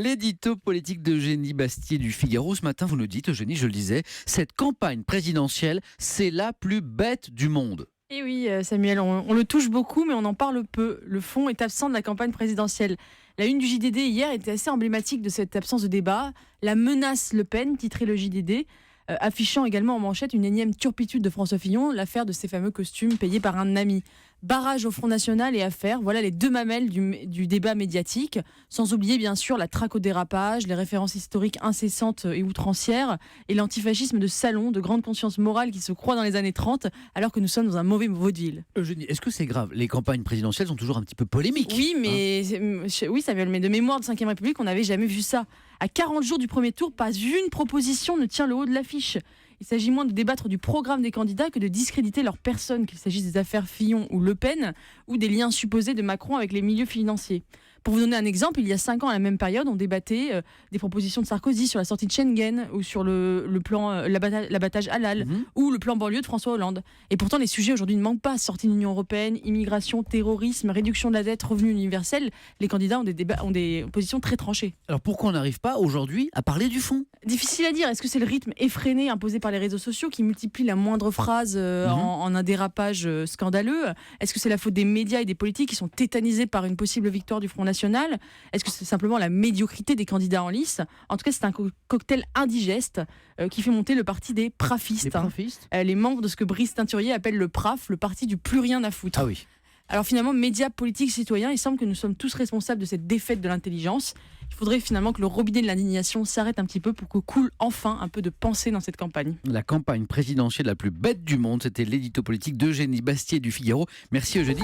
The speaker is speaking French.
L'édito politique d'Eugénie Bastier du Figaro. Ce matin, vous nous dites, Eugénie, je le disais, cette campagne présidentielle, c'est la plus bête du monde. Et oui, Samuel, on le touche beaucoup, mais on en parle peu. Le fond est absent de la campagne présidentielle. La une du JDD hier était assez emblématique de cette absence de débat. La menace Le Pen, titrait le JDD, affichant également en manchette une énième turpitude de François Fillon, l'affaire de ces fameux costumes payés par un ami. Barrage au Front National et affaires, voilà les deux mamelles du débat médiatique, sans oublier bien sûr la traque au dérapage, les références historiques incessantes et outrancières, et l'antifascisme de salon, de grande conscience morale qui se croit dans les années 30, alors que nous sommes dans un mauvais vaudeville. Eugénie, est-ce que c'est grave? Les campagnes présidentielles sont toujours un petit peu polémiques. Oui, mais oui, Samuel, mais de mémoire de 5ème République, on n'avait jamais vu ça. À 40 jours du premier tour, pas une proposition ne tient le haut de l'affiche. Il s'agit moins de débattre du programme des candidats que de discréditer leur personne, qu'il s'agisse des affaires Fillon ou Le Pen, ou des liens supposés de Macron avec les milieux financiers. Pour vous donner un exemple, il y a 5 ans, à la même période, on débattait des propositions de Sarkozy sur la sortie de Schengen, ou sur le plan l'abattage halal, ou le plan banlieue de François Hollande. Et pourtant, les sujets aujourd'hui ne manquent pas. Sortie de l'Union européenne, immigration, terrorisme, réduction de la dette, revenu universel. Les candidats ont des positions très tranchées. Alors pourquoi on n'arrive pas aujourd'hui à parler du fond? Difficile à dire. Est-ce que c'est le rythme effréné imposé par les réseaux sociaux qui multiplie la moindre phrase en un dérapage scandaleux? Est-ce que c'est la faute des médias et des politiques qui sont tétanisés par une possible victoire du Front National? Est-ce que c'est simplement la médiocrité des candidats en lice? En tout cas, c'est un cocktail indigeste qui fait monter le parti des prafistes. Les membres de ce que Brice Teinturier appelle le PRAF, le parti du plus rien à foutre. Ah oui. Alors finalement, médias, politiques, citoyens, il semble que nous sommes tous responsables de cette défaite de l'intelligence. Il faudrait finalement que le robinet de l'indignation s'arrête un petit peu pour que coule enfin un peu de pensée dans cette campagne. La campagne présidentielle la plus bête du monde, c'était l'édito politique d'Eugénie Bastier du Figaro. Merci Eugénie.